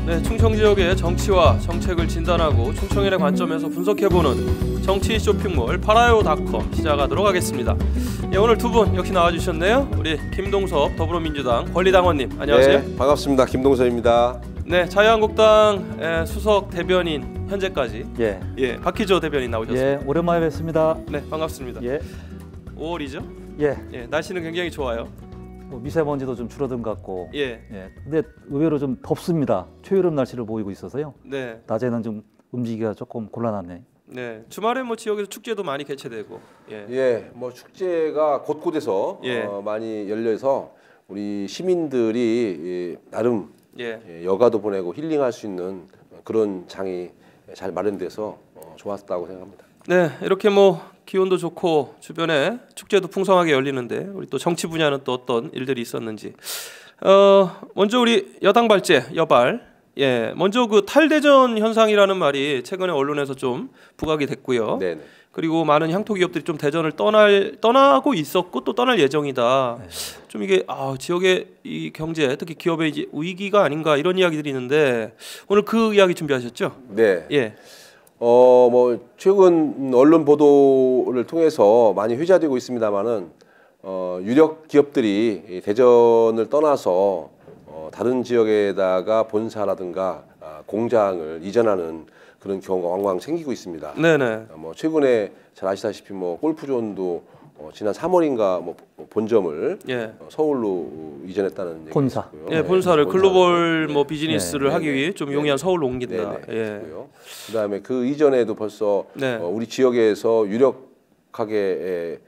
네, 충청 지역의 정치와 정책을 진단하고 충청인의 관점에서 분석해보는 정치 쇼핑몰 팔아요닷컴 시작하도록 하겠습니다. 예, 오늘 두 분 역시 나와주셨네요. 우리 김동섭 더불어민주당 권리당원님 안녕하세요. 네, 반갑습니다. 김동섭입니다. 네, 자유한국당 수석 대변인 현재까지 박희조 대변인 나오셨습니다. 예, 오랜만에 뵙습니다. 네, 반갑습니다. 예. 5월이죠? 예. 예, 날씨는 굉장히 좋아요. 뭐 미세먼지도 좀 줄어든 것 같고. 예. 예. 근데 의외로 좀 덥습니다. 초여름 날씨를 보이고 있어서요. 네. 낮에는 좀 움직이기가 조금 곤란하네. 네. 주말에 뭐 지역에서 축제도 많이 개최되고. 예. 예, 뭐 축제가 곳곳에서 많이 열려서 우리 시민들이 나름 여가도 보내고 힐링할 수 있는 그런 장이 잘 마련돼서 좋았다고 생각합니다. 네, 이렇게 뭐 기온도 좋고 주변에 축제도 풍성하게 열리는데 우리 또 정치 분야는 또 어떤 일들이 있었는지 먼저 우리 여당 발제 여발 먼저 그 탈대전 현상이라는 말이 최근에 언론에서 좀 부각이 됐고요. 네네. 그리고 많은 향토 기업들이 좀 대전을 떠나고 있었고 또 떠날 예정이다. 좀 이게 지역의 이 경제 특히 기업의 이제 위기가 아닌가 이런 이야기들이 있는데 오늘 그 이야기 준비하셨죠? 네. 예. 뭐 최근 언론 보도를 통해서 많이 회자되고 있습니다만은 유력 기업들이 대전을 떠나서 다른 지역에다가 본사라든가 공장을 이전하는 그런 경우가 왕왕 생기고 있습니다. 네네. 뭐 최근에 잘 아시다시피 뭐 골프존도 지난 3월인가 뭐 본점을 서울로 이전했다는 얘기가 본사. 있고요. 예, 본사를 글로벌 뭐 비즈니스를 하기 위해 좀 용이한 서울로 옮긴다. 그다음에 그 이전에도 벌써 우리 지역에서 유력하게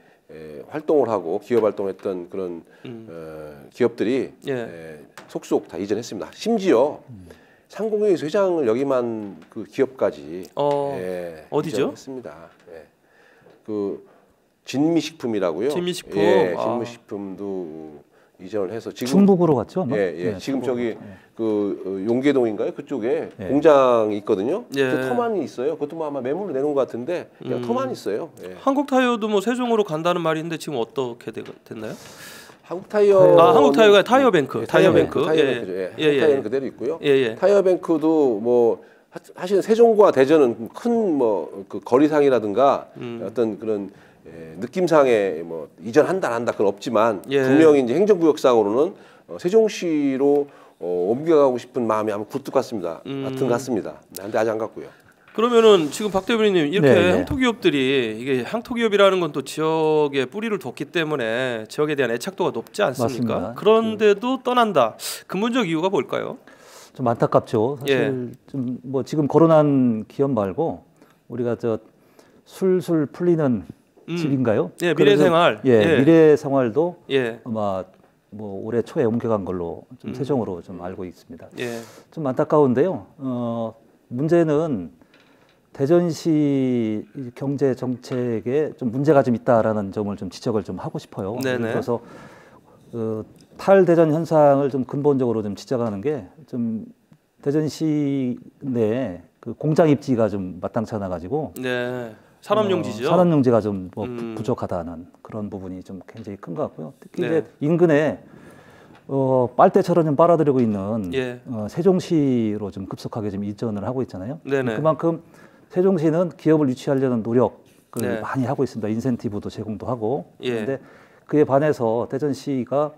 활동을 하고 기업 활동했던 그런 기업들이 속속 다 이전했습니다. 심지어 상공회의소 회장을 역임한 그 기업까지 어디죠? 했습니다. 그 진미식품이라고요. 진미식품. 진미식품도 이전을 해서 지금 충북으로 갔죠? 아마? 지금 저기 그 용계동인가요? 그쪽에 공장이 있거든요. 그 터만이 있어요. 그것도 뭐 아마 매물로 내놓은 것 같은데 그냥 터만 있어요. 한국타이어도 뭐 세종으로 간다는 말인데 지금 어떻게 됐나요? 한국타이어 한국타이어가 타이어뱅크. 타이어뱅크 그대로 있고요. 타이어뱅크도 뭐 사실은 세종과 대전은 큰 뭐 그 거리상이라든가 어떤 그런 느낌상의 뭐 이전한다 안 한다 그건 없지만 분명히 이제 행정구역상으로는 세종시로 옮겨가고 싶은 마음이 아마 굴뚝 같습니다. 같습니다. 근데 아직 안 갔고요. 그러면은 지금 박 대변인님 이렇게 향토 기업들이 이게 향토 기업이라는 건 또 지역에 뿌리를 뒀기 때문에 지역에 대한 애착도가 높지 않습니까? 맞습니다. 그런데도 떠난다. 근본적 이유가 뭘까요? 좀 안타깝죠. 사실 좀 뭐 지금 거론한 기업 말고 우리가 저 술술 풀리는 집인가요? 예, 미래생활. 미래생활도 아마 뭐 올해 초에 옮겨간 걸로 좀 세종으로 좀 알고 있습니다. 좀 안타까운데요. 문제는 대전시 경제 정책에 좀 문제가 좀 있다라는 점을 좀 지적을 좀 하고 싶어요. 그래서 탈대전 현상을 좀 근본적으로 좀 지적하는 게 좀 대전시 내 그 공장 입지가 좀 마땅치 않아 가지고 산업용지죠. 산업용지가 좀 뭐 부족하다는 그런 부분이 좀 굉장히 큰 것 같고요. 특히 이제 인근에 빨대처럼 좀 빨아들이고 있는 세종시로 좀 급속하게 좀 이전을 하고 있잖아요. 그만큼 세종시는 기업을 유치하려는 노력을 많이 하고 있습니다. 인센티브도 제공도 하고. 그런데 그에 반해서 대전시가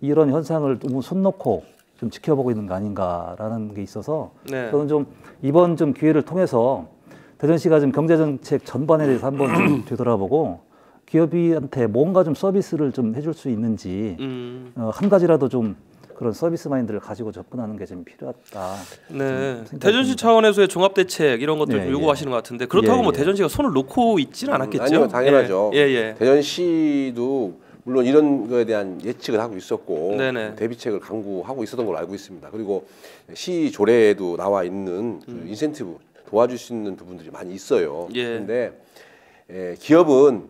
이런 현상을 너무 손 놓고 좀 지켜보고 있는 거 아닌가라는 게 있어서 저는 좀 이번 좀 기회를 통해서 대전시가 좀 경제정책 전반에 대해서 한번 좀 되돌아보고 기업인한테 뭔가 좀 서비스를 좀 해줄 수 있는지 한 가지라도 좀 그런 서비스 마인드를 가지고 접근하는 게 좀 필요하다. 대전시 차원에서의 종합 대책 이런 것들 좀 요구하시는 것 같은데 그렇다고 뭐 대전시가 손을 놓고 있지는 않았겠죠? 아니요, 당연하죠. 대전시도 물론 이런 거에 대한 예측을 하고 있었고 대비책을 강구하고 있었던 걸로 알고 있습니다. 그리고 시 조례에도 나와 있는 그 인센티브 도와줄 수 있는 부분들이 많이 있어요. 그런데 기업은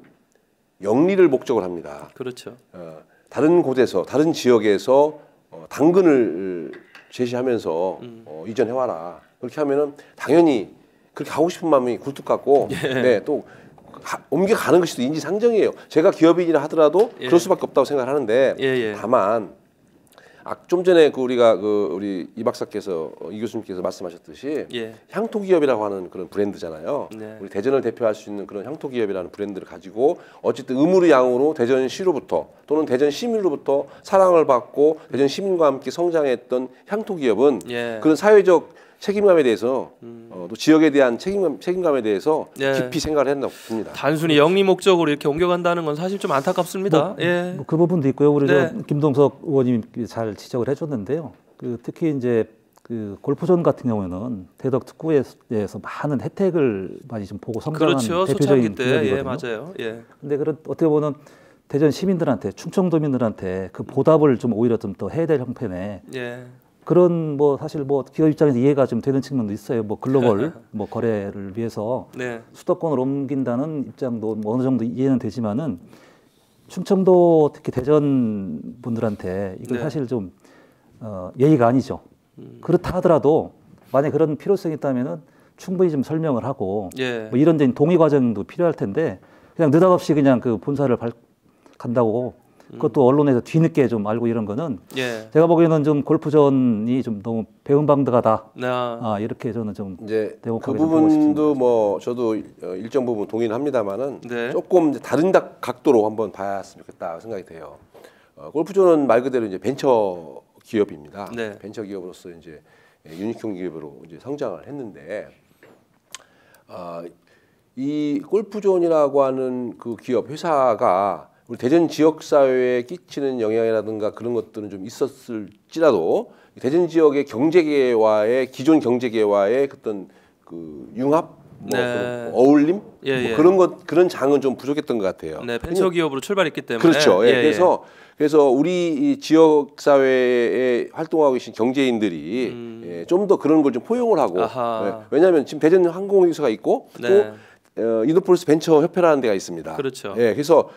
영리를 목적으로 합니다. 그렇죠. 다른 곳에서 다른 지역에서 당근을 제시하면서 이전해와라. 그렇게 하면은 당연히 그렇게 하고 싶은 마음이 굴뚝 같고 또 옮겨가는 것이 또 인지상정이에요. 제가 기업인이라 하더라도 그럴 수밖에 없다고 생각하는데 다만 좀 전에 우리가 우리 이 박사께서 이 교수님께서 말씀하셨듯이 예. 향토 기업이라고 하는 그런 브랜드잖아요. 네. 우리 대전을 대표할 수 있는 그런 향토 기업이라는 브랜드를 가지고 어쨌든 의무의 양으로 대전시로부터 또는 대전 시민으로부터 사랑을 받고 대전 시민과 함께 성장했던 향토 기업은 예. 그런 사회적 책임감에 대해서 또 지역에 대한 책임감에 대해서 예. 깊이 생각을 했나 봅니다. 단순히 영리 목적으로 이렇게 옮겨간다는 건 사실 좀 안타깝습니다. 예. 그 부분도 있고요. 우리 네. 김동석 의원님이 잘 지적을 해줬는데요. 특히 이제 골프존 같은 경우에는 대덕 특구에서 많은 혜택을 많이 좀 보고 성장한 그렇죠. 대표적인 때. 기업이거든요. 예, 맞아요. 예. 근데 어떻게 보면 대전 시민들한테, 충청도민들한테 그 보답을 좀 오히려 좀 더 해야 될 형편에. 예. 그런 사실 기업 입장에서 이해가 좀 되는 측면도 있어요. 글로벌 거래를 위해서 네. 수도권을 옮긴다는 입장도 어느 정도 이해는 되지만은 충청도 특히 대전 분들한테 이건 네. 사실 좀 예의가 아니죠. 그렇다 하더라도 만약 그런 필요성이 있다면은 충분히 좀 설명을 하고 예. 이런 동의 과정도 필요할 텐데 그냥 느닷없이 그냥 그 본사를 간다고 그것도 언론에서 뒤늦게 좀 알고 이런 거는 예. 제가 보기에는 좀 골프전이 좀 너무 배은방득하다. 이렇게 저는 좀 이제 그 부분도 저도 일정 부분 동의는 합니다만은 네. 조금 다른 각도로 한번 봐야으면 좋겠다 생각이 돼요. 골프존은 말 그대로 이제 벤처 기업입니다. 네. 벤처 기업으로서 이제 유니콘 기업으로 이제 성장을 했는데 이 골프존이라고 하는 그 기업 회사가 우리 대전 지역 사회에 끼치는 영향이라든가 그런 것들은 좀 있었을지라도 대전 지역의 경제계와의 기존 경제계와의 어떤 그 융합, 네. 어울림, 예. 그런 장은 좀 부족했던 것 같아요. 네, 벤처 기업으로 출발했기 때문에. 그렇죠. 예. 그래서 우리 이 지역 사회에 활동하고 계신 경제인들이 좀 더 그런 걸 좀 포용을 하고, 왜냐하면 지금 대전 항공회사가 있고 네. 또 이노폴리스 벤처 협회라는 데가 있습니다. 그렇죠. 예, 그래서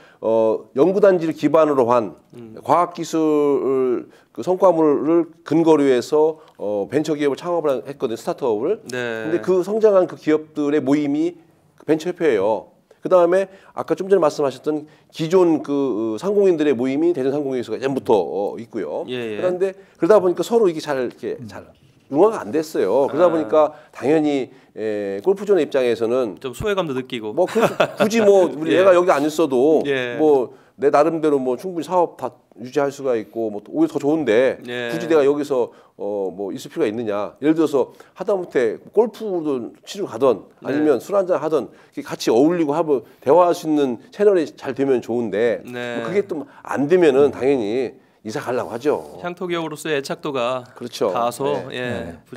연구단지를 기반으로 한 과학기술 그 성과물을 근거로 해서 벤처 기업을 창업을 했거든요, 스타트업을. 네. 근데 그 성장한 그 기업들의 모임이 벤처 협회예요. 그 다음에 아까 좀 전에 말씀하셨던 기존 그 상공인들의 모임이 대전 상공회의소가 예전부터 있고요. 예. 그런데 그러다 보니까 서로 이게 잘 융화가 안 됐어요. 그러다 보니까 당연히 골프존의 입장에서는 좀 소외감도 느끼고 굳이 우리 내가 여기 안 있어도 예. 내 나름대로 충분히 사업 다 유지할 수가 있고 오히려 더 좋은데 예. 굳이 내가 여기서 있을 필요가 있느냐. 예를 들어서 하다못해 골프도 치러 가던 아니면 술 한잔 하던 같이 어울리고 하고 대화할 수 있는 채널이 잘 되면 좋은데 그게 또 안 되면은 당연히 이사 가려고 하죠. 향토 기업으로서의 애착도가 그렇죠. 다소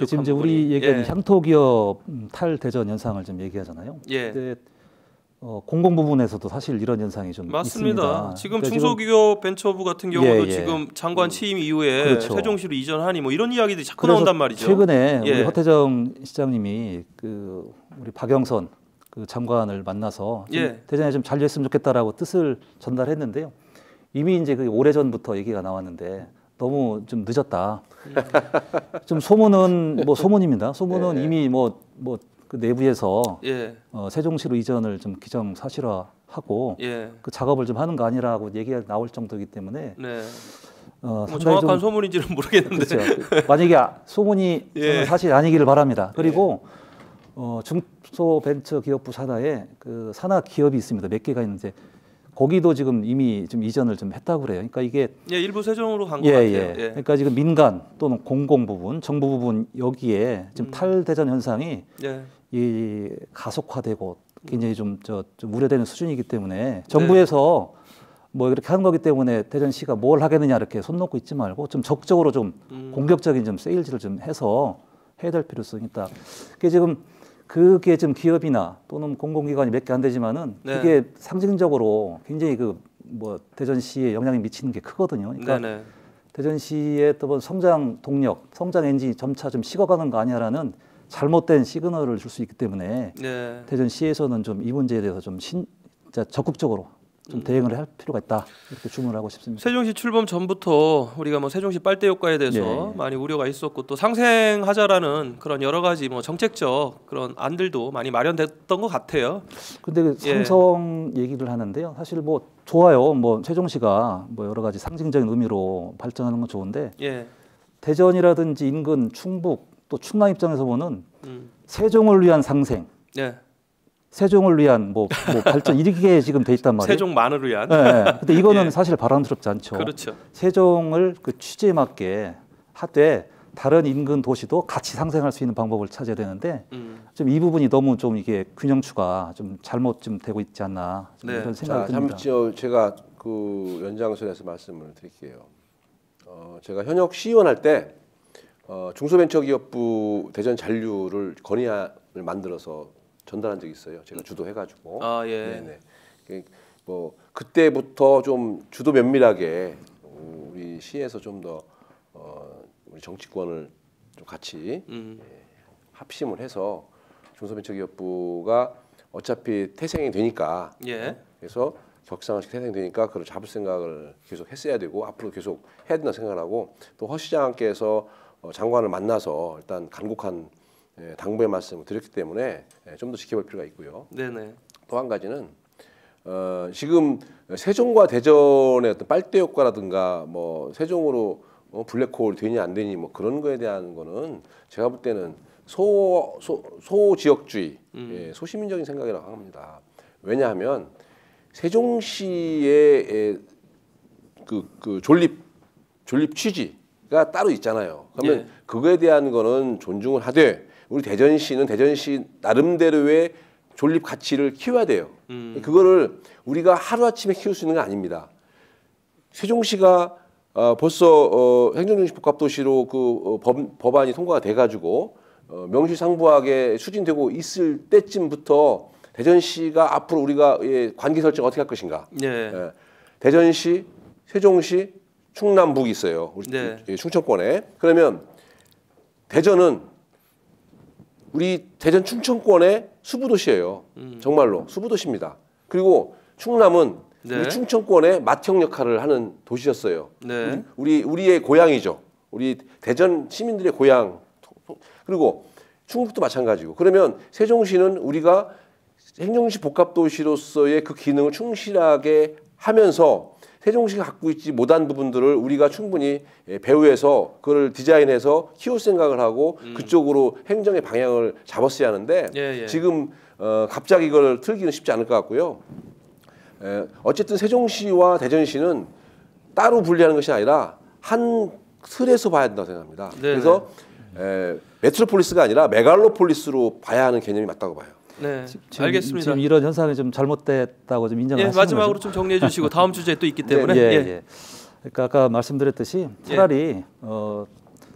지금 이제 우리 얘기하는 향토 기업 탈대전 현상을 좀 얘기하잖아요. 예. 근데 공공 부분에서도 사실 이런 현상이 좀 맞습니다. 있습니다. 지금 중소기업 벤처부 같은 경우도 예. 지금 장관 취임 이후에 그렇죠. 세종시로 이전하니 이런 이야기들이 자꾸 나온단 말이죠. 최근에 우리 허태정 시장님이 우리 박영선 그 장관을 만나서 대전에 좀 잘 됐으면 좋겠다라고 뜻을 전달했는데요. 이미 이제 오래전부터 얘기가 나왔는데 너무 좀 늦었다. 좀 소문은 소문입니다. 소문은 이미 그 내부에서 세종시로 이전을 좀 기정사실화하고 그 작업을 좀 하는 거 아니라고 얘기가 나올 정도이기 때문에 정확한 소문인지는 모르겠는데 그렇죠. 만약에 소문이 저는 사실 아니기를 바랍니다. 그리고 중소벤처기업부 산하에 그 산하 기업이 있습니다. 몇 개가 있는데 거기도 지금 이미 좀 이전을 좀 했다고 그래요. 그러니까 이게 일부 세종으로 간 것 같아요. 그러니까 지금 민간 또는 공공 부분, 정부 부분 여기에 지금 탈대전 현상이 이 가속화되고 굉장히 좀 우려되는 수준이기 때문에 정부에서 이렇게 하는 거기 때문에 대전시가 뭘 하겠느냐 이렇게 손 놓고 있지 말고 좀 적극적으로 좀 공격적인 좀 세일즈를 좀 해서 해야 될 필요성이 있다. 그게 지금 기업이나 또는 공공기관이 몇 개 안 되지만은 그게 상징적으로 굉장히 대전시에 영향이 미치는 게 크거든요. 그러니까 대전시의 또 성장 동력, 성장 엔진이 점차 좀 식어가는 거 아니야라는 잘못된 시그널을 줄 수 있기 때문에 대전시에서는 좀 이 문제에 대해서 좀 진짜 적극적으로 좀 대응을 할 필요가 있다 이렇게 주문을 하고 싶습니다. 세종시 출범 전부터 우리가 뭐 세종시 빨대 효과에 대해서 많이 우려가 있었고 또 상생하자라는 그런 여러 가지 뭐 정책적 그런 안들도 많이 마련됐던 것 같아요. 근데 그 상성 얘기를 하는데요. 사실 뭐 좋아요. 뭐 세종시가 뭐 여러 가지 상징적인 의미로 발전하는 건 좋은데 대전이라든지 인근 충북 또 충남 입장에서 보는 세종을 위한 상생. 세종을 위한 뭐 발전 이렇게 지금 돼 있단 말이에요. 세종만을 위한. 근데 이거는 사실 바람스럽지 않죠. 그렇죠. 세종을 그 취지에 맞게 하되 다른 인근 도시도 같이 상생할 수 있는 방법을 찾아야 되는데 좀 이 부분이 너무 좀 이게 균형추가 좀 잘못 좀 되고 있지 않나 이런 생각이 듭니다. 잠시 제가 그 연장선에서 말씀을 드릴게요. 제가 현역 시의원 할 때 중소벤처기업부 대전 잔류를 건의안을 만들어서 전달한 적이 있어요. 제가 주도해가지고. 네네. 뭐 그때부터 좀 주도 면밀하게 우리 시에서 좀 더 우리 정치권을 좀 같이 합심을 해서 중소벤처기업부가 어차피 태생이 되니까. 그래서 격상식 태생이 되니까 그걸 잡을 생각을 계속 했어야 되고 앞으로 계속 해야 된다 생각을 하고 또 허 시장께서 장관을 만나서 일단 간곡한 당부의 말씀을 드렸기 때문에 좀 더 지켜볼 필요가 있고요. 또 한 가지는 지금 세종과 대전의 어떤 빨대 효과라든가 뭐 세종으로 블랙홀 되니 안 되니 뭐 그런 거에 대한 거는 제가 볼 때는 소지역주의, 소시민적인 생각이라고 합니다. 왜냐하면 세종시의 그 존립 취지가 따로 있잖아요. 그러면 그거에 대한 거는 존중을 하되 우리 대전시는 대전시 나름대로의 존립 가치를 키워야 돼요. 그거를 우리가 하루아침에 키울 수 있는 건 아닙니다. 세종시가 벌써 행정중심 복합도시로 그 법안이 통과가 돼가지고 명시상부하게 추진되고 있을 때쯤부터 대전시가 앞으로 우리가 관계 설정 어떻게 할 것인가. 대전시, 세종시, 충남북이 있어요. 우리 충청권에. 그러면 대전은 우리 대전 충청권의 수부도시예요. 정말로 수부도시입니다. 그리고 충남은 우리 충청권의 맏형 역할을 하는 도시였어요. 우리의 고향이죠. 우리 대전 시민들의 고향. 그리고 충북도 마찬가지고. 그러면 세종시는 우리가 행정시 복합도시로서의 그 기능을 충실하게 하면서 세종시가 갖고 있지 못한 부분들을 우리가 충분히 배후해서 그걸 디자인해서 키울 생각을 하고 그쪽으로 행정의 방향을 잡았어야 하는데 지금 갑자기 이걸 틀기는 쉽지 않을 것 같고요. 어쨌든 세종시와 대전시는 따로 분리하는 것이 아니라 한 틀에서 봐야 된다고 생각합니다. 그래서 메트로폴리스가 아니라 메갈로폴리스로 봐야 하는 개념이 맞다고 봐요. 알겠습니다. 지금 이런 현상이 좀 잘못됐다고 좀 인정하시는 거죠? 마지막으로 좀 정리해 주시고 다음 주제에 또 있기 때문에. 그러니까 아까 말씀드렸듯이 차라리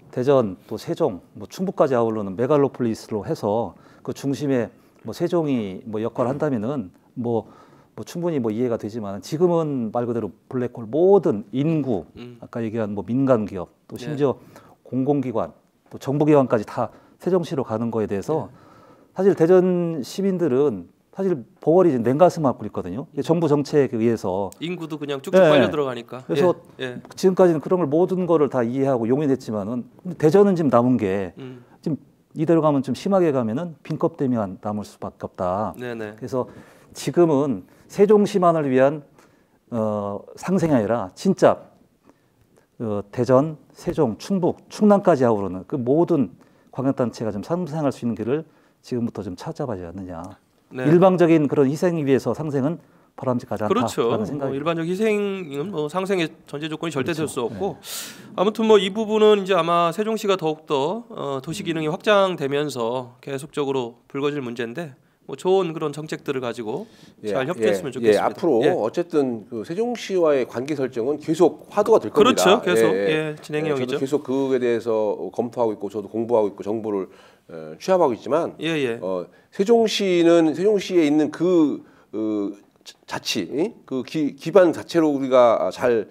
대전 또 세종, 뭐 충북까지 아우르는 메갈로폴리스로 해서 그 중심에 뭐 세종이 뭐 역할을 한다면은 뭐 충분히 뭐 이해가 되지만 지금은 말 그대로 블랙홀 모든 인구, 아까 얘기한 뭐 민간 기업, 또 심지어 공공기관, 또 정부기관까지 다 세종시로 가는 거에 대해서. 사실 대전 시민들은 사실 보궐이 이제 냉가슴 앓고 있거든요. 정부 정책에 의해서 인구도 그냥 쭉쭉 빨려 들어가니까. 그래서 지금까지는 그런 걸 모든 거를 다 이해하고 용인했지만은 대전은 지금 남은 게 지금 이대로 가면 좀 심하게 가면은 빈껍데기만 남을 수밖에 없다. 그래서 지금은 세종시만을 위한 상생이 아니라 진짜 대전, 세종, 충북, 충남까지 아우르는 그 모든 광역단체가 좀 상생할 수 있는 길을 지금부터 좀 찾아봐야 않느냐. 일방적인 그런 희생에 위해서 상생은 바람직하지 않다라는 생각이. 일반적 희생은 뭐 상생의 전제 조건이 절대 될 수 없고 아무튼 뭐 이 부분은 이제 아마 세종시가 더욱더 도시 기능이 확장되면서 계속적으로 불거질 문제인데 뭐 좋은 그런 정책들을 가지고 잘 협조했으면 좋겠습니다. 앞으로 어쨌든 그 세종시와의 관계 설정은 계속 화두가 될 겁니다. 그렇죠. 계속 진행형이죠. 저도 계속 그거에 대해서 검토하고 있고 저도 공부하고 있고 정보를 취합하고 있지만 세종시는 세종시에 있는 그 자치, 그 기반 자체로 우리가 잘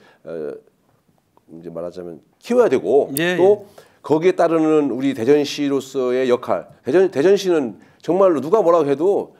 이제 말하자면 키워야 되고 또 거기에 따르는 우리 대전시로서의 역할. 대전시는 정말로 누가 뭐라고 해도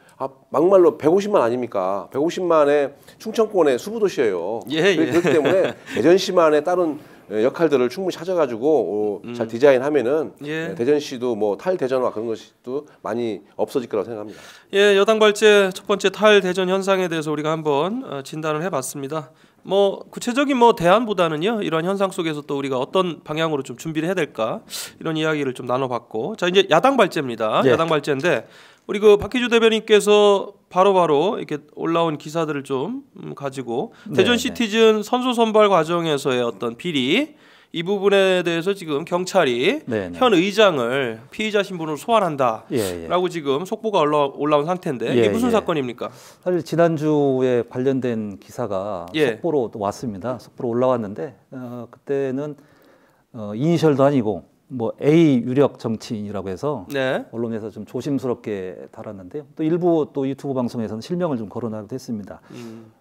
막말로 150만 아닙니까? 150만의 충청권의 수부도시예요. 그렇기 때문에 대전시만의 다른 역할들을 충분히 찾아가지고 잘 디자인하면은 대전시도 뭐 탈대전화 그런 것도 많이 없어질 거라고 생각합니다. 예, 여당 발제 첫 번째 탈대전 현상에 대해서 우리가 한번 진단을 해봤습니다. 뭐 구체적인 뭐 대안보다는요, 이러한 현상 속에서 또 우리가 어떤 방향으로 좀 준비를 해야 될까 이런 이야기를 좀 나눠봤고, 자 이제 야당 발제입니다. 야당 발제인데 우리 그 박희주 대변인께서 바로바로 이렇게 올라온 기사들을 좀 가지고 대전 시티즌 선수 선발 과정에서의 어떤 비리 이 부분에 대해서 지금 경찰이 현 의장을 피의자 신분으로 소환한다라고 지금 속보가 올라온 상태인데 이게 무슨 사건입니까? 사실 지난주에 관련된 기사가 속보로 또 왔습니다. 속보로 올라왔는데 그때는 이니셜도 아니고 뭐 A 유력 정치인이라고 해서 언론에서 좀 조심스럽게 달았는데요. 또 일부 또 유튜브 방송에서는 실명을 좀 거론하기도 했습니다.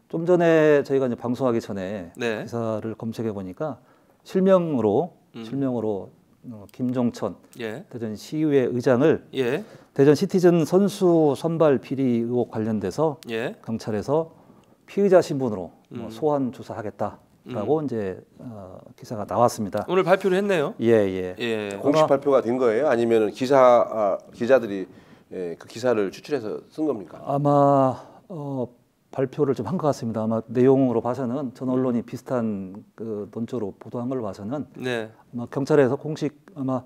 좀 전에 저희가 이제 방송하기 전에 기사를 검색해 보니까 실명으로 김종천 대전 시의회 의장을 대전 시티즌 선수 선발 비리 의혹 관련돼서 경찰에서 피의자 신분으로 소환 조사하겠다라고 이제 기사가 나왔습니다. 오늘 발표를 했네요. 공식 발표가 된 거예요? 아니면 기자들이 그 기사를 추출해서 쓴 겁니까? 아마 발표를 좀 한 것 같습니다. 아마 내용으로 봐서는 전 언론이 비슷한 그 논조로 보도한 걸로 봐서는 아마 경찰에서 공식 아마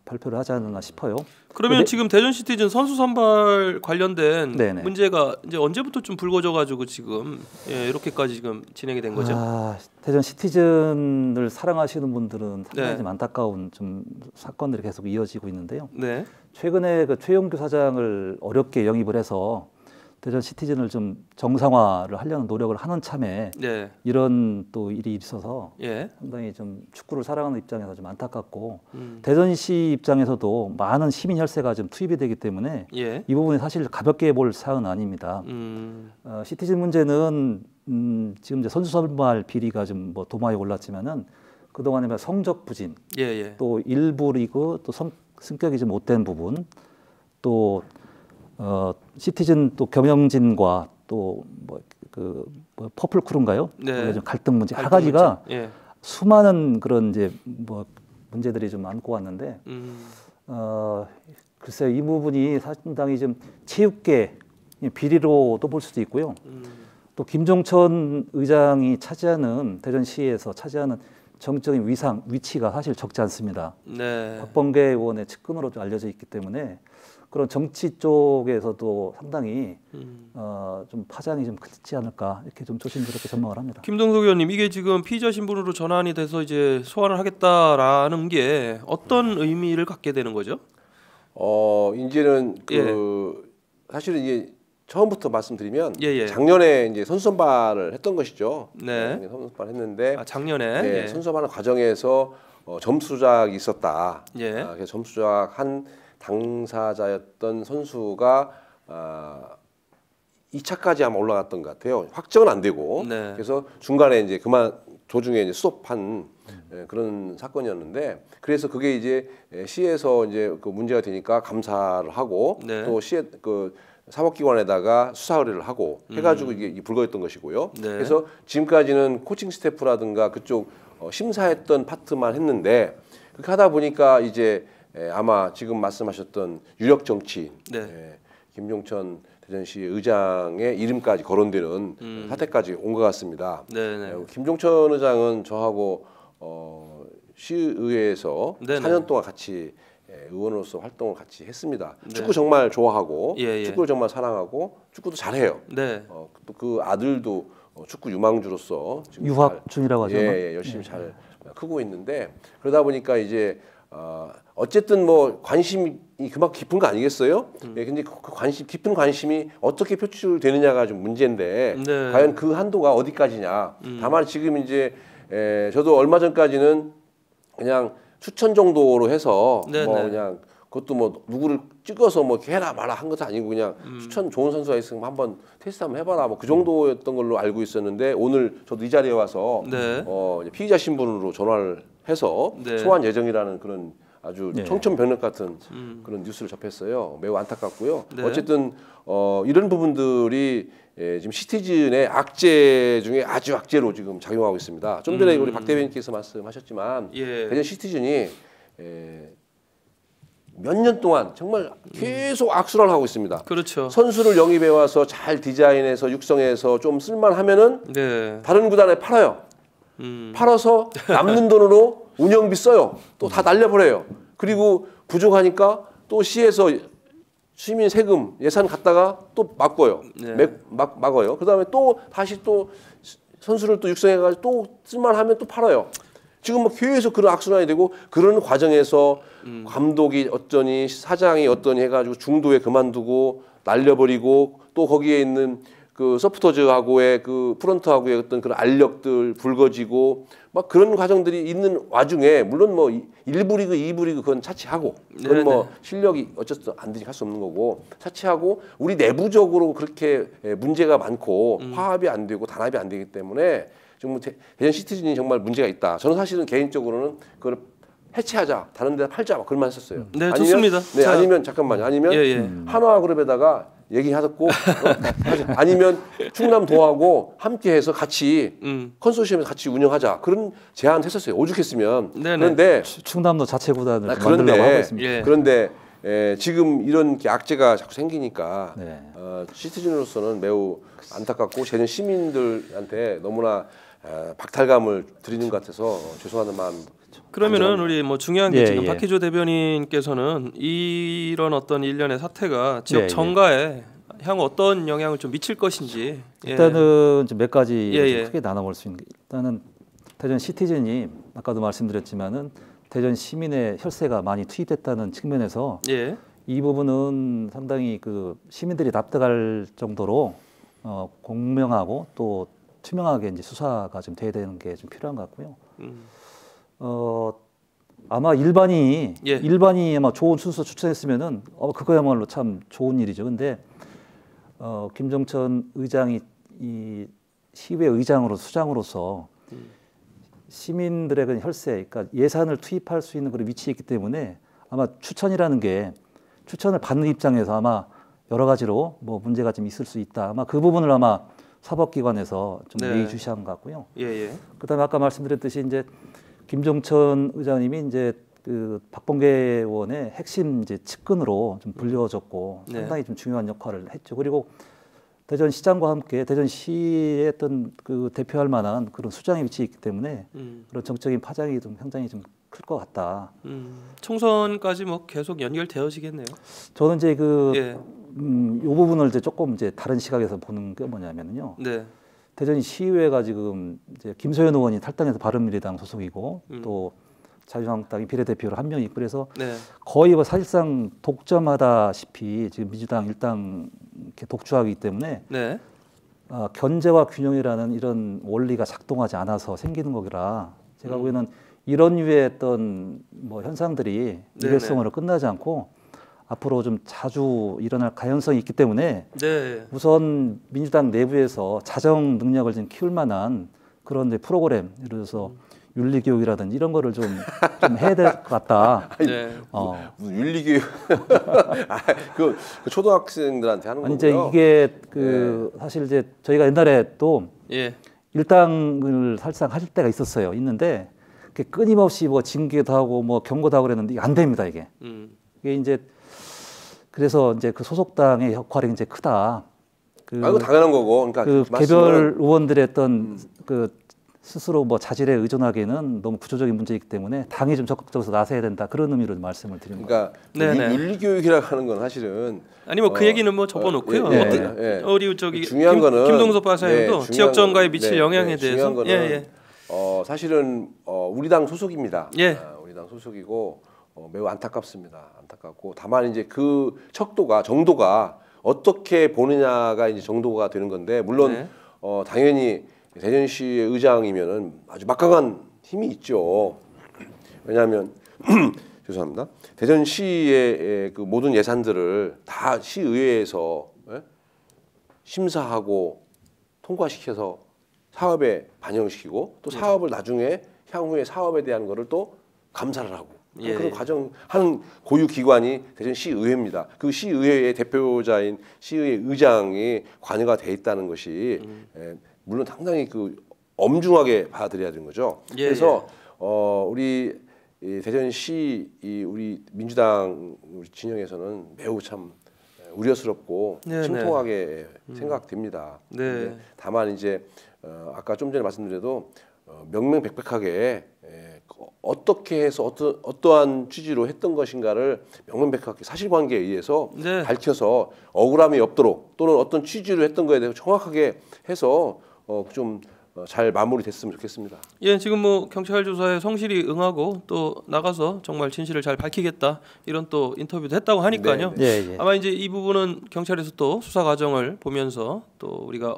발표를 하지 않았나 싶어요. 그러면 지금 대전 시티즌 선수 선발 관련된 문제가 이제 언제부터 좀 불거져가지고 지금 이렇게까지 지금 진행이 된 거죠? 대전 시티즌을 사랑하시는 분들은 상당히 좀 안타까운 좀 사건들이 계속 이어지고 있는데요. 최근에 그 최용규 사장을 어렵게 영입을 해서 대전 시티즌을 좀 정상화를 하려는 노력을 하는 참에 이런 또 일이 있어서 상당히 좀 축구를 사랑하는 입장에서 좀 안타깝고 대전시 입장에서도 많은 시민 혈세가 좀 투입이 되기 때문에 이 부분이 사실 가볍게 볼 사안은 아닙니다. 시티즌 문제는 지금 이제 선수 선발 비리가 좀 뭐 도마에 올랐지만은 그동안에 성적 부진, 또 일부 리그 또 성격이 좀 못된 부분, 또 시티즌 또 경영진과 또 뭐 퍼플 크루인가요? 좀 갈등 문제 한 가지가 수많은 그런 이제 뭐 문제들이 좀 안고 왔는데 글쎄요, 이 부분이 상당히 좀 체육계 비리로도 볼 수도 있고요. 또 김종천 의장이 차지하는 대전시에서 차지하는 정적인 위치가 사실 적지 않습니다. 박범계 의원의 측근으로 좀 알려져 있기 때문에 그런 정치 쪽에서도 상당히 좀 파장이 좀 크지 않을까 이렇게 좀 조심스럽게 전망을 합니다. 김동석 의원님, 이게 지금 피의자 신분으로 전환이 돼서 이제 소환을 하겠다라는 게 어떤 의미를 갖게 되는 거죠? 이제는 사실은 이게 처음부터 말씀드리면 작년에 이제 선수 선발을 했던 것이죠. 선수 선발 했는데 작년에 선수 선발 과정에서 점수 조작이 있었다. 그래서 점수 조작한 당사자였던 선수가 2차까지 아마 올라갔던 것 같아요. 확정은 안 되고 그래서 중간에 이제 도중에 이제 수업한 그런 사건이었는데, 그래서 그게 이제 시에서 이제 그 문제가 되니까 감사를 하고 또 시의 그 사법기관에다가 수사 의뢰를 하고 해가지고 이게 불거졌던 것이고요. 그래서 지금까지는 코칭 스태프라든가 그쪽 심사했던 파트만 했는데, 그렇게 하다 보니까 이제 아마 지금 말씀하셨던 유력 정치인 김종천 대전시 의장의 이름까지 거론되는 사태까지 온 것 같습니다. 김종천 의장은 저하고 시의회에서 4년 동안 같이 의원으로서 활동을 같이 했습니다. 축구 정말 좋아하고 축구를 정말 사랑하고 축구도 잘해요. 또 그 아들도 축구 유망주로서 지금 유학 중이라고 하죠. 열심히 잘 크고 있는데, 그러다 보니까 이제 어쨌든 뭐 관심이 그만큼 깊은 거 아니겠어요? 근데 그 깊은 관심이 어떻게 표출되느냐가 좀 문제인데 과연 그 한도가 어디까지냐. 다만 지금 이제 저도 얼마 전까지는 그냥 추천 정도로 해서 뭐 그냥 그것도 뭐 누구를 찍어서 뭐 해라 마라 한 것도 아니고 그냥 추천 좋은 선수가 있으면 한번 테스트 한번 해봐라 뭐 그 정도였던 걸로 알고 있었는데, 오늘 저도 이 자리에 와서 피의자 신분으로 전화를 해서 소환 예정이라는 그런 아주 청천벽력 같은 그런 뉴스를 접했어요. 매우 안타깝고요. 네. 어쨌든 이런 부분들이 지금 시티즌의 악재 중에 아주 악재로 지금 작용하고 있습니다. 좀 전에 우리 박 대변인께서 말씀하셨지만 대전 시티즌이 몇 년 동안 정말 계속 악순환을 하고 있습니다. 그렇죠. 선수를 영입해 와서 잘 디자인해서 육성해서 좀 쓸만하면은 다른 구단에 팔아요. 팔아서 남는 돈으로 운영비 써요. 또 다 날려버려요. 그리고 부족하니까 또 시에서 시민 세금 예산 갖다가 또 막고요. 막어요. 그다음에 또 다시 또 선수를 또 육성해가지고 또 쓸만하면 또 팔아요. 지금 뭐 계속 그런 악순환이 되고 그런 과정에서 감독이 어쩌니 사장이 어떠니 해가지고 중도에 그만두고 날려버리고 또 거기에 있는 그 서포터즈하고의 그 프런트하고의 어떤 그런 알력들 붉어지고 막 그런 과정들이 있는 와중에 물론 뭐 1부 리그, 2부 리그 그건 차치하고 그건 뭐 실력이 어쨌든 안 되니까 할 수 없는 거고 차치하고 우리 내부적으로 그렇게 문제가 많고 화합이 안 되고 단합이 안 되기 때문에 지금 대전 시티즌이 정말 문제가 있다. 저는 사실은 개인적으로는 그걸 해체하자, 다른 데 팔자 막 그런 말 했었어요. 네, 아니면, 좋습니다. 네, 아니면 잠깐만요. 아니면 한화그룹에다가 얘기하고 아니면 충남도하고 함께해서 같이 컨소시엄에서 같이 운영하자 그런 제안을 했었어요. 오죽했으면. 그런데 충남도 자체 구단을 만들려고 하고 있습니다. 그런데 지금 이런 악재가 자꾸 생기니까 시티즌으로서는 매우 안타깝고 대전 시민들한테 너무나 박탈감을 드리는 것 같아서 죄송하는 마음. 그러면은 우리 뭐 중요한 게 지금 박희조 대변인께서는 이런 어떤 일련의 사태가 지역 정가에 향후 어떤 영향을 좀 미칠 것인지 일단은 몇 가지 크게 나눠볼 수 있는 게 일단은 대전 시티즌이 아까도 말씀드렸지만은 대전 시민의 혈세가 많이 투입됐다는 측면에서 이 부분은 상당히 그 시민들이 납득할 정도로 공명하고 또 투명하게 이제 수사가 좀 돼야 되는 게 좀 필요한 것 같고요. 아마 일반이 아마 좋은 순서 추천했으면은 그거야말로 참 좋은 일이죠. 근데 김종천 의장이 이 시의회 의장으로 수장으로서 시민들의 그 혈세, 그러니까 예산을 투입할 수 있는 그런 위치에 있기 때문에 아마 추천이라는 게 추천을 받는 입장에서 아마 여러 가지로 뭐 문제가 좀 있을 수 있다. 아마 그 부분을 아마 사법기관에서 좀 예의주시한 것 같고요. 그다음에 아까 말씀드렸듯이 이제 김종천 의장님이 이제 그 박범계 의원의 핵심 이제 측근으로 좀 불려졌고 상당히 좀 중요한 역할을 했죠. 그리고 대전시장과 함께 대전시의 어떤 그 대표할 만한 그런 수장의 위치에 있기 때문에 그런 정적인 파장이 좀 상당히 좀 클 것 같다. 총선까지 뭐 계속 연결되어지겠네요. 저는 이제 이 부분을 이제 조금 이제 다른 시각에서 보는 게 뭐냐면요. 대전 시의회가 지금 이제 김소연 의원이 탈당해서 바른미래당 소속이고 또 자유한국당이 비례대표로 한 명이 있고 그래서 거의 뭐 사실상 독점하다시피 지금 민주당 일당 이렇게 독주하기 때문에 견제와 균형이라는 이런 원리가 작동하지 않아서 생기는 거라 제가 보기에는 이런 유의 어떤 뭐 현상들이 일회성으로 끝나지 않고 앞으로 좀 자주 일어날 가능성이 있기 때문에 우선 민주당 내부에서 자정 능력을 좀 키울 만한 그런 프로그램, 예를 들어서 윤리교육이라든지 이런 거를 좀 해야 될 것 같다. 무슨 윤리교육? 그 초등학생들한테 하는 거고요. 이제 이게 사실 이제 저희가 옛날에 또 일당을 사실상 하실 때가 있었어요. 끊임없이 뭐 징계도 하고 뭐 경고도 하고 그랬는데 이게 안 됩니다 이게. 이게 이제 그래서 이제 그 소속당의 역할이 이제 크다. 이거 당연한 거고. 그러니까 그 개별 의원들의 어떤 그 스스로 뭐 자질에 의존하기에는 너무 구조적인 문제이기 때문에 당이 좀 적극적으로 나서야 된다 그런 의미로 말씀을 드리는 거예요. 그러니까 윤리교육이라고 하는 건 사실은 아니 뭐 그 얘기는 뭐 접어놓고요. 우리 저기 중요한 거는 김동석 박사님도 지역 정가에 미칠 영향에 대해서 중요한 거는 사실은 우리 당 소속입니다. 우리 당 소속이고 매우 안타깝습니다. 안타깝고 다만 이제 그 정도가 어떻게 보느냐가 이제 정도가 되는 건데 물론 당연히 대전시의 의장이면은 아주 막강한 힘이 있죠. 왜냐하면 죄송합니다. 대전시의 그 모든 예산들을 다 시의회에서 심사하고 통과시켜서 사업에 반영시키고 또 사업을 나중에 향후에 사업에 대한 거를 또 감사를 하고 예. 그런 과정 하는 고유 기관이 대전시의회입니다. 그 시의회의 대표자인 시의회 의장이 관여가 돼 있다는 것이 물론 상당히 그 엄중하게 받아들여야 되는 거죠. 예, 그래서 우리 대전시 우리 민주당 우리 진영에서는 매우 참 우려스럽고 심통하게 생각됩니다. 네. 다만 이제 아까 좀 전에 말씀드려도 명명백백하게 어떻게 해서 어떠한 취지로 했던 것인가를 명명백백하게 사실관계에 의해서 밝혀서 억울함이 없도록 또는 어떤 취지로 했던 거에 대해서 정확하게 해서 좀 잘 마무리됐으면 좋겠습니다. 예, 지금 뭐 경찰 조사에 성실히 응하고 또 나가서 정말 진실을 잘 밝히겠다 이런 또 인터뷰도 했다고 하니까요. 아마 이제 이 부분은 경찰에서 또 수사 과정을 보면서 또 우리가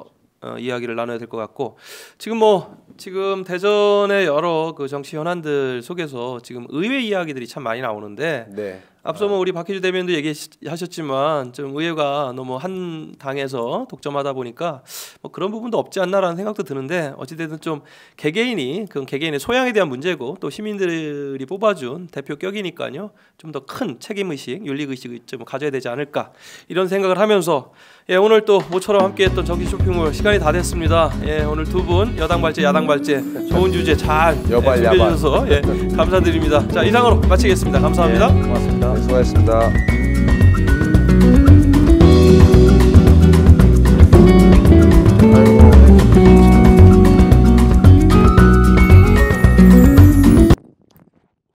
이야기를 나눠야 될 것 같고 지금 대전의 여러 그 정치 현안들 속에서 지금 의회 이야기들이 참 많이 나오는데 앞서 뭐 우리 박희주 대변인도 얘기하셨지만 좀 의회가 너무 한 당에서 독점하다 보니까 뭐 그런 부분도 없지 않나라는 생각도 드는데 어찌됐든 좀 그건 개개인의 소양에 대한 문제고 또 시민들이 뽑아준 대표격이니까요 좀 더 큰 책임의식, 윤리의식을 좀 가져야 되지 않을까 이런 생각을 하면서 오늘 또 모처럼 함께했던 정치 쇼핑몰 시간이 다 됐습니다. 오늘 두 분 여당 발제, 야당 발제 좋은 주제 잘 준비해 주셔서 감사드립니다. 자 이상으로 마치겠습니다. 감사합니다. 고맙습니다. 수고하셨습니다.